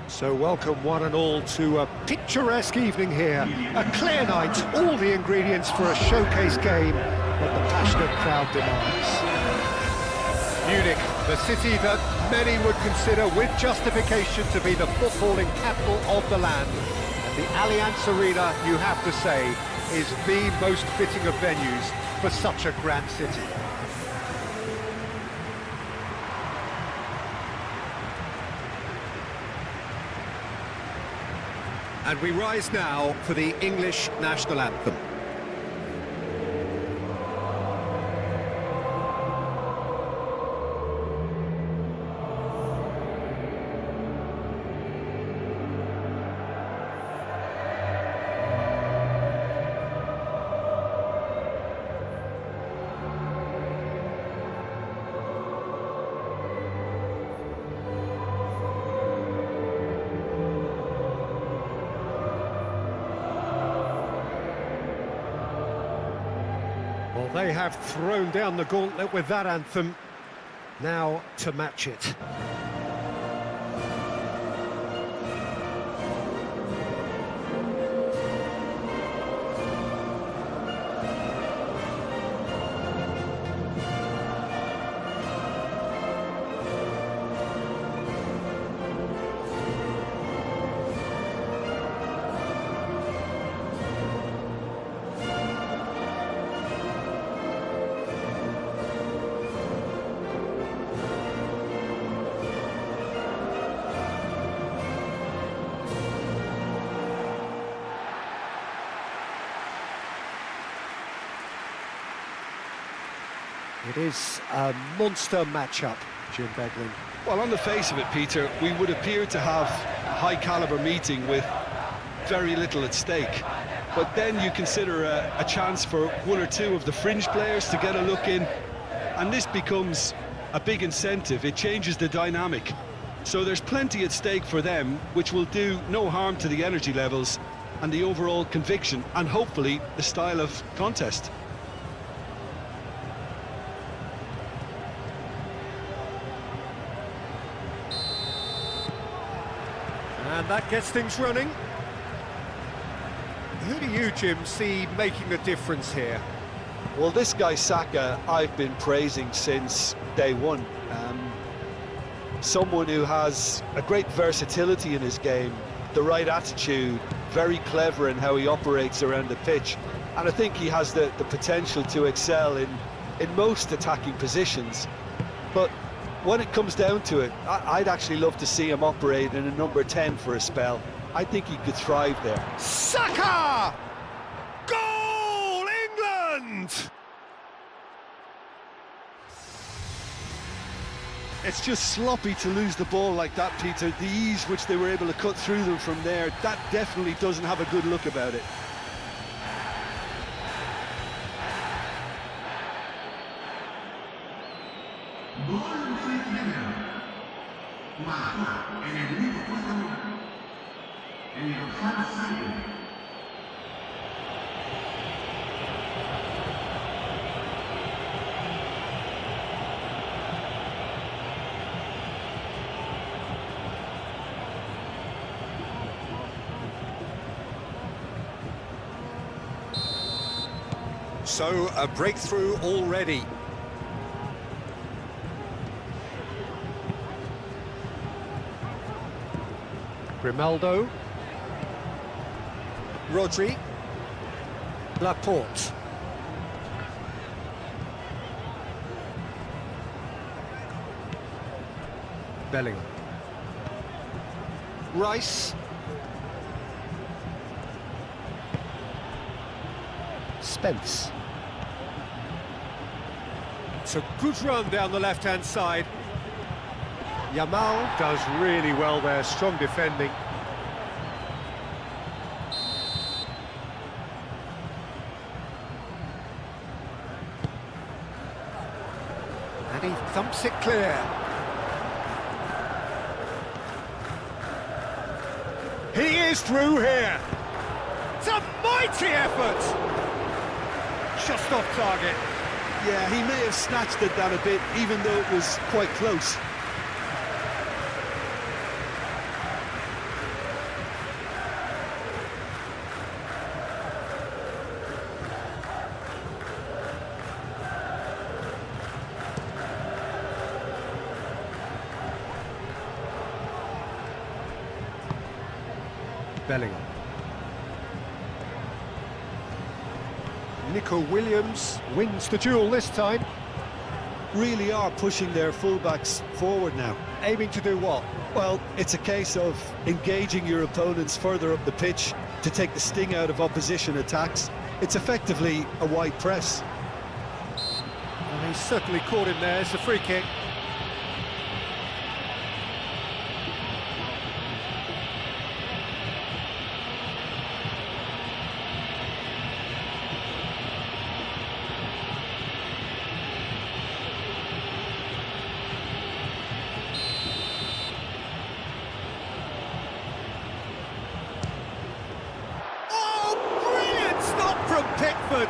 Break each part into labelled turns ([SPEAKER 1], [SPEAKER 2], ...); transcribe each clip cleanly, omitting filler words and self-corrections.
[SPEAKER 1] So welcome one and all to a picturesque evening here. A clear night, all the ingredients for a showcase game that the passionate crowd demands. Munich, the city that many would consider with justification to be the footballing capital of the land. And the Allianz Arena, you have to say, is the most fitting of venues for such a grand city. And we rise now for the English national anthem. Well, they have thrown down the gauntlet with that anthem. Now to match it. It is a monster matchup, Jim Beglin.
[SPEAKER 2] Well, on the face of it, Peter, we would appear to have a high-caliber meeting with very little at stake. But then you consider a chance for one or two of the fringe players to get a look in, and this becomes a big incentive. It changes the dynamic. So there's plenty at stake for them, which will do no harm to the energy levels and the overall conviction, and hopefully the style of contest.
[SPEAKER 1] And that gets things running. Who do you, Jim, see making a difference here?
[SPEAKER 2] Well, this guy Saka, I've been praising since day one. Someone who has a great versatility in his game, the right attitude, very clever in how he operates around the pitch. And I think he has the potential to excel in most attacking positions. But when it comes down to it, I'd actually love to see him operate in a number 10 for a spell. I think he could thrive there.
[SPEAKER 1] Saka! Goal, England!
[SPEAKER 2] It's just sloppy to lose the ball like that, Peter. The ease which they were able to cut through them from there, that definitely doesn't have a good look about it.
[SPEAKER 1] So, a breakthrough already. Grimaldo. Rodri. Laporte. Bellingham. Rice. Spence. It's a good run down the left-hand side. Yamal does really well there, strong defending. And he thumps it clear. He is through here. It's a mighty effort. Just off target.
[SPEAKER 2] Yeah, he may have snatched it down a bit, even though it was quite close.
[SPEAKER 1] Bellingham. Nico Williams wins the duel this time.
[SPEAKER 2] Really are pushing their fullbacks forward now.
[SPEAKER 1] Aiming to do what?
[SPEAKER 2] Well, it's a case of engaging your opponents further up the pitch to take the sting out of opposition attacks. It's effectively a wide press.
[SPEAKER 1] And he's certainly caught him there. It's a free kick. From Pickford.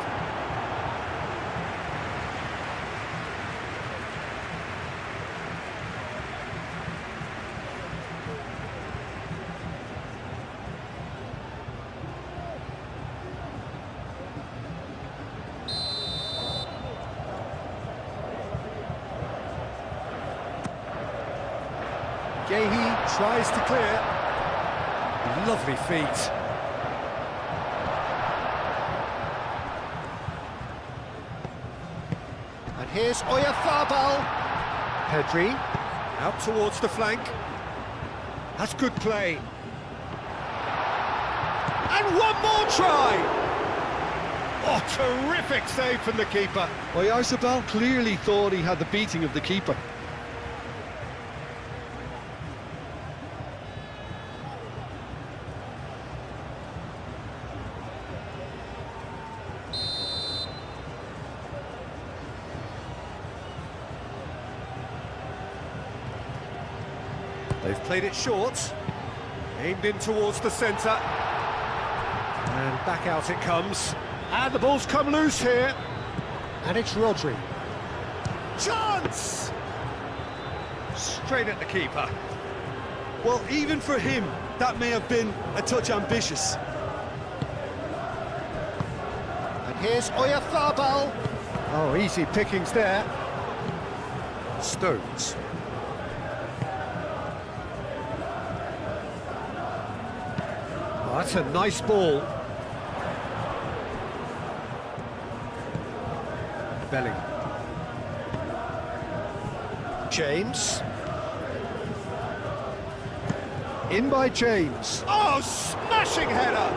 [SPEAKER 1] Gehi tries to clear. Lovely feet. And here's Oyarzabal. Pedri out towards the flank. That's good play. And one more try. Oh, terrific save from the keeper.
[SPEAKER 2] Oyarzabal clearly thought he had the beating of the keeper.
[SPEAKER 1] They've played it short, aimed in towards the centre, and back out it comes. And the ball's come loose here, and it's Rodri. Chance! Straight at the keeper.
[SPEAKER 2] Well, even for him, that may have been a touch ambitious.
[SPEAKER 1] And here's Oyarzabal. Oh, easy pickings there. Stones. That's a nice ball. Bellingham. James. In by James. Oh, smashing header!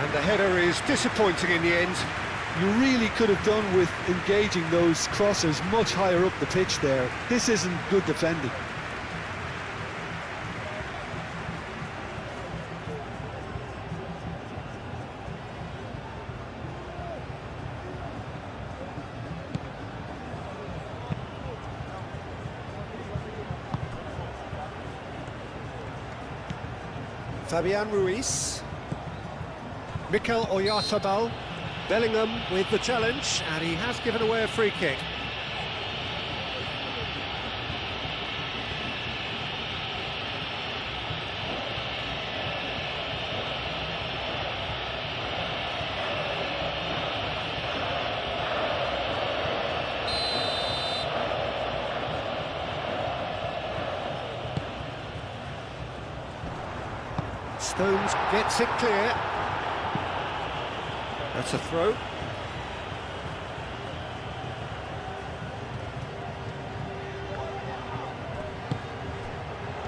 [SPEAKER 1] And the header is disappointing in the end.
[SPEAKER 2] You really could have done with engaging those crossers much higher up the pitch there. This isn't good defending.
[SPEAKER 1] Fabian Ruiz. Mikel Oyarzabal. Bellingham with the challenge, and he has given away a free kick. Stones gets it clear. That's a throw.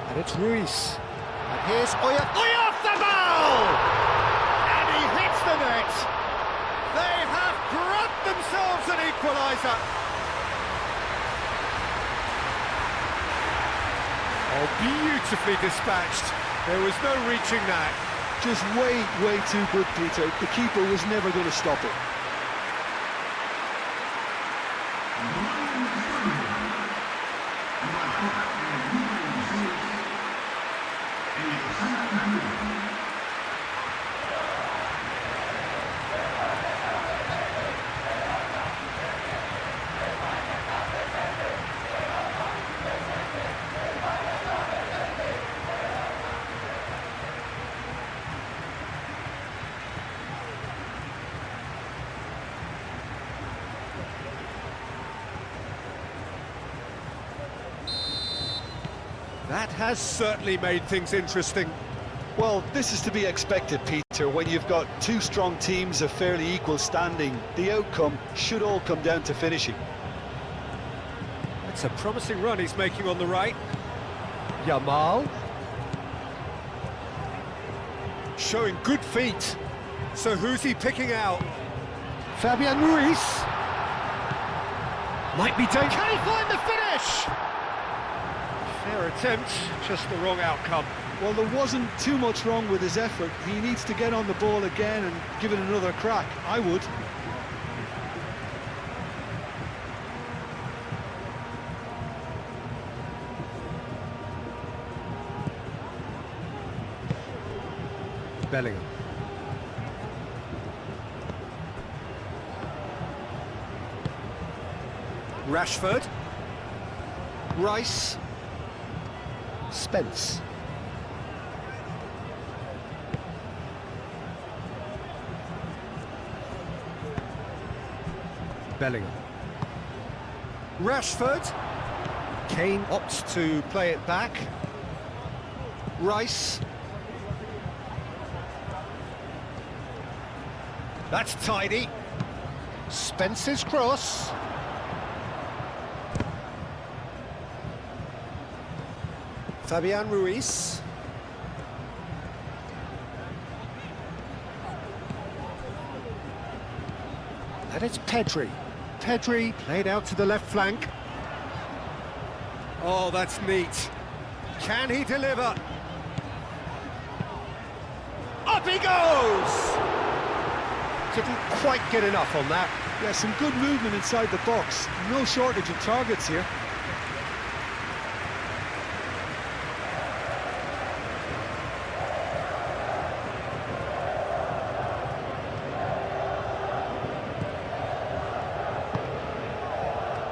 [SPEAKER 1] And it's Ruiz. And here's Oyarzabal! And he hits the net. They have grabbed themselves an equaliser. Oh, beautifully dispatched. There was no reaching that.
[SPEAKER 2] Just way too good, Peter. The keeper was never going to stop it.
[SPEAKER 1] That has certainly made things interesting.
[SPEAKER 2] Well, this is to be expected, Peter. When you've got two strong teams of fairly equal standing, the outcome should all come down to finishing.
[SPEAKER 1] It's a promising run he's making on the right. Yamal. Showing good feet. So who's he picking out? Fabian Ruiz. Might be dangerous. Can he find the finish? Fair attempt, just the wrong outcome.
[SPEAKER 2] Well, there wasn't too much wrong with his effort. He needs to get on the ball again and give it another crack. I would.
[SPEAKER 1] Bellingham. Rashford. Rice. Spence. Bellingham. Rashford. Kane opts to play it back. Rice. That's tidy. Spence's cross. Fabian Ruiz. And it's Pedri. Pedri played out to the left flank. Oh, that's neat. Can he deliver? Up he goes! Didn't quite get enough on that.
[SPEAKER 2] Yeah, some good movement inside the box. No shortage of targets here.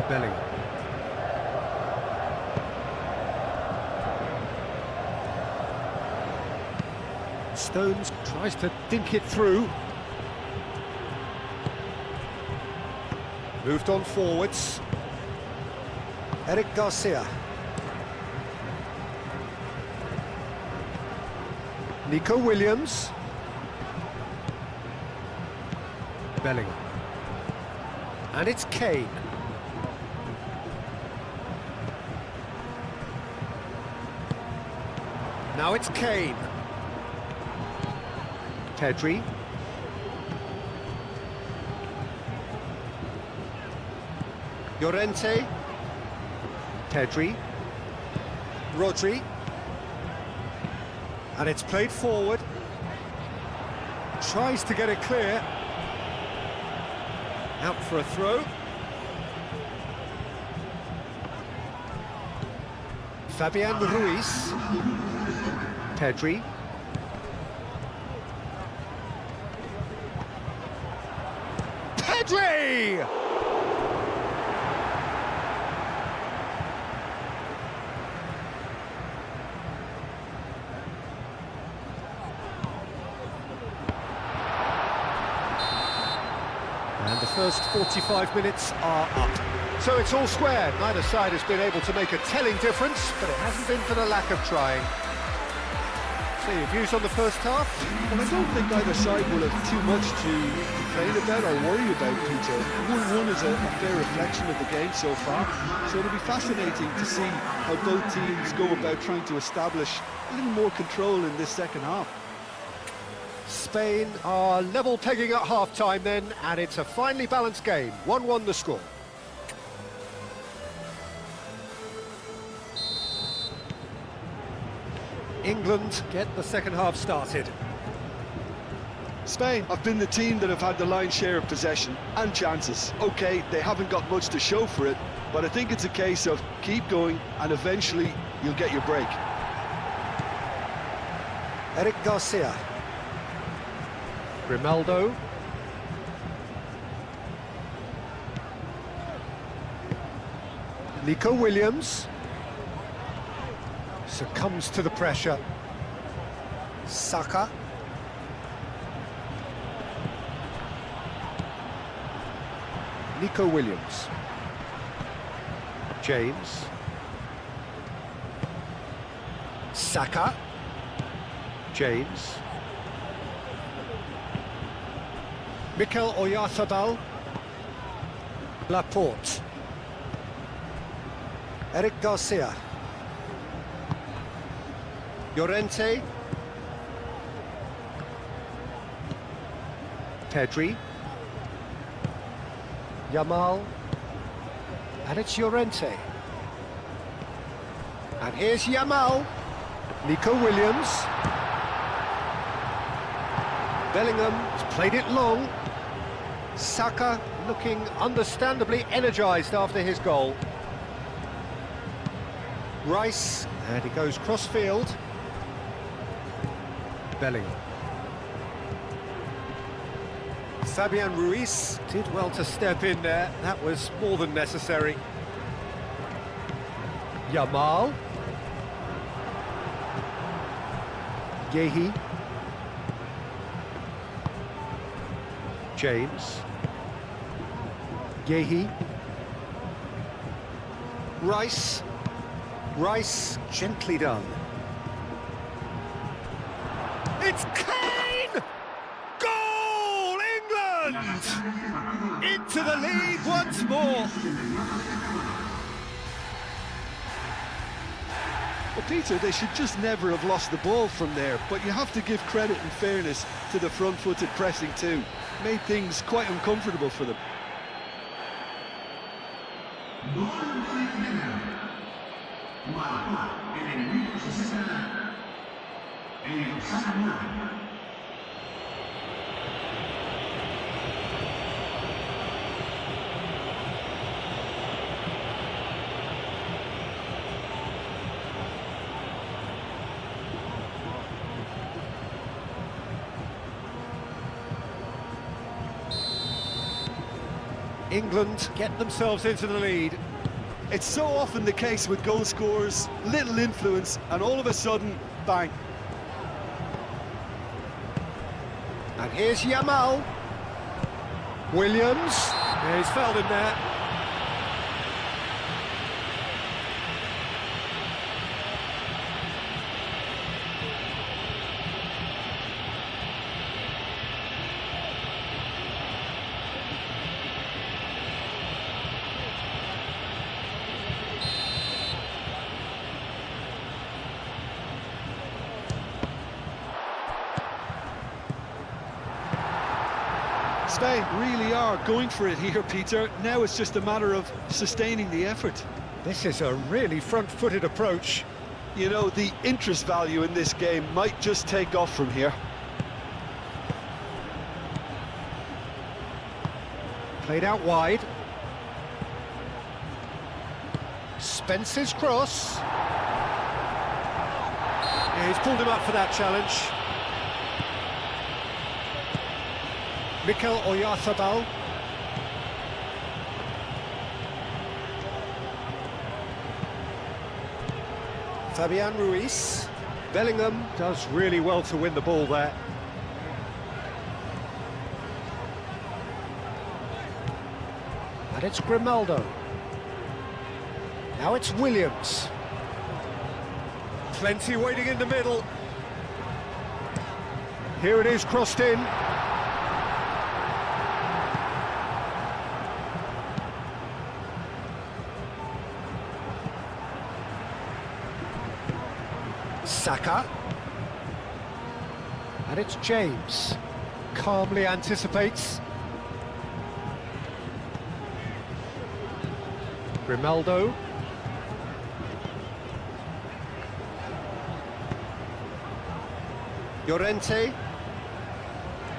[SPEAKER 1] Bellingham. Stones tries to dink it through. Moved on forwards. Eric Garcia. Nico Williams. Bellingham. And it's Kane. Now it's Kane. Pedri. Llorente. Pedri. Rodri. And it's played forward. Tries to get it clear. Out for a throw. Fabian Ruiz. Pedri. Pedri! And the first 45 minutes are up. So it's all square. Neither side has been able to make a telling difference, but it hasn't been for the lack of trying. So your views on the first half?
[SPEAKER 2] Well, I don't think either side will have too much to complain about or worry about, Peter. 1-1 is a fair reflection of the game so far, so it'll be fascinating to see how both teams go about trying to establish a little more control in this second half.
[SPEAKER 1] Spain are level pegging at half-time then, and it's a finely balanced game. 1-1 the score. England get the second half started.
[SPEAKER 2] Spain have been the team that have had the lion's share of possession and chances. OK, they haven't got much to show for it, but I think it's a case of keep going and eventually you'll get your break.
[SPEAKER 1] Eric Garcia. Grimaldo. Nico Williams. Succumbs to the pressure. Saka. Nico Williams. James. Saka. James. Mikel Oyarzabal. Laporte. Eric Garcia. Llorente. Pedri. Yamal. And it's Llorente. And here's Yamal. Nico Williams. Bellingham has played it long. Saka looking understandably energised after his goal. Rice, and he goes cross-field. Bellingham. Fabian Ruiz did well to step in there. That was more than necessary. Yamal. Yehi. James. Yehi. Rice. Rice, gently done. It's Kane! Goal, England! Into the lead once more.
[SPEAKER 2] Well, Peter, they should just never have lost the ball from there, but you have to give credit and fairness to the front-footed pressing too. Made things quite uncomfortable for them.
[SPEAKER 1] England get themselves into the lead.
[SPEAKER 2] It's so often the case with goal scorers, little influence, and all of a sudden, bang.
[SPEAKER 1] And here's Yamal. Williams. Yeah, he's fouled him there.
[SPEAKER 2] Spain really are going for it here, Peter. Now it's just a matter of sustaining the effort.
[SPEAKER 1] This is a really front-footed approach.
[SPEAKER 2] You know, the interest value in this game might just take off from here.
[SPEAKER 1] Played out wide. Spence's cross. Yeah, he's pulled him up for that challenge. Mikel Oyarzabal. Fabian Ruiz. Bellingham does really well to win the ball there. And it's Grimaldo. Now it's Williams. Plenty waiting in the middle. Here it is, crossed in. Saka. And it's James. Calmly anticipates. Grimaldo. Llorente.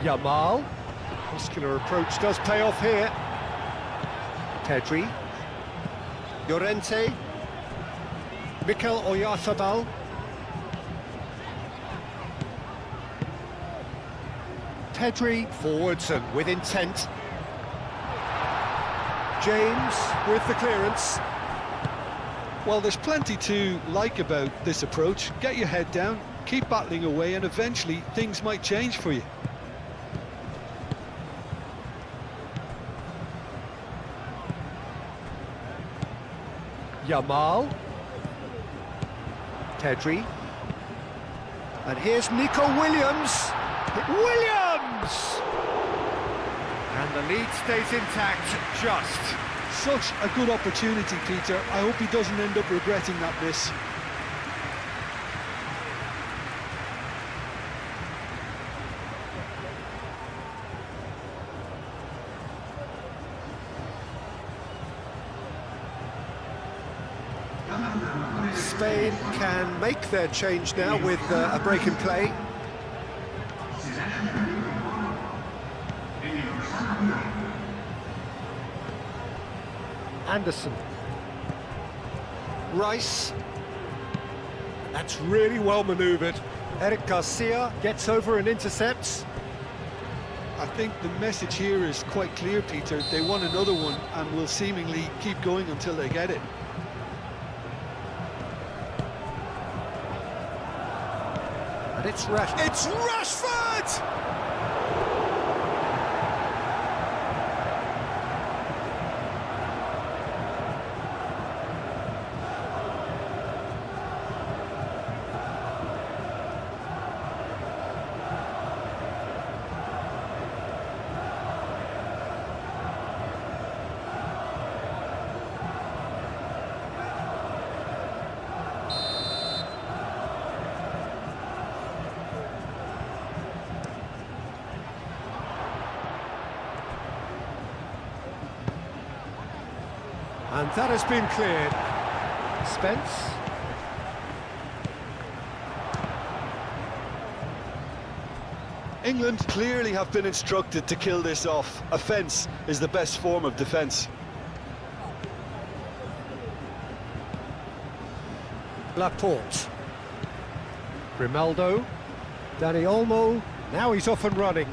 [SPEAKER 1] Yamal. Muscular approach does pay off here. Pedri. Llorente. Mikel Oyarzabal. Pedri forwards and with intent. James with the clearance.
[SPEAKER 2] Well, there's plenty to like about this approach. Get your head down, keep battling away, and eventually things might change for you.
[SPEAKER 1] Yamal. Pedri. And here's Nico Williams. Williams! And the lead stays intact, just.
[SPEAKER 2] Such a good opportunity, Peter. I hope he doesn't end up regretting that miss.
[SPEAKER 1] Spain can make their change now with a break in play. Anderson. Rice. That's really well manoeuvred. Eric Garcia gets over and intercepts.
[SPEAKER 2] I think the message here is quite clear, Peter. They want another one and will seemingly keep going until they get it.
[SPEAKER 1] And it's Rashford! And that has been cleared. Spence.
[SPEAKER 2] England clearly have been instructed to kill this off. Offence is the best form of defence.
[SPEAKER 1] Laporte. Grimaldo. Dani Olmo. Now he's off and running.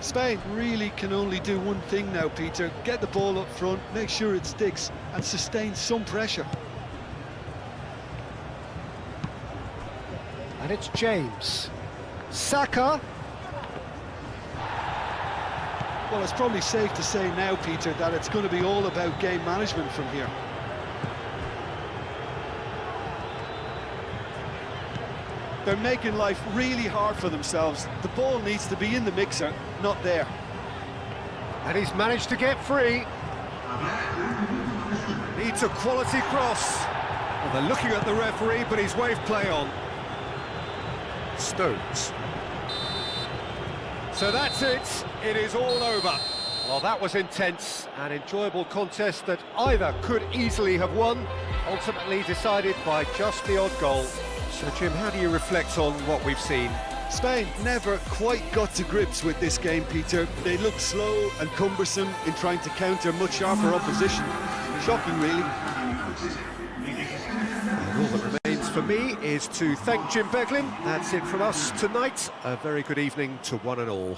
[SPEAKER 2] Spain really can only do one thing now, Peter. Get the ball up front, make sure it sticks, and sustain some pressure.
[SPEAKER 1] And it's James. Saka.
[SPEAKER 2] Well, it's probably safe to say now, Peter, that it's going to be all about game management from here. They're making life really hard for themselves. The ball needs to be in the mixer, not there.
[SPEAKER 1] And he's managed to get free. Needs a quality cross. Well, they're looking at the referee, but he's waved play on. Stones. So that's it. It is all over. Well, that was intense, an enjoyable contest that either could easily have won, ultimately decided by just the odd goal. So, Jim, how do you reflect on what we've seen?
[SPEAKER 2] Spain never quite got to grips with this game, Peter. They looked slow and cumbersome in trying to counter much sharper opposition. Shocking, really.
[SPEAKER 1] And all that remains for me is to thank Jim Beglin. That's it from us tonight. A very good evening to one and all.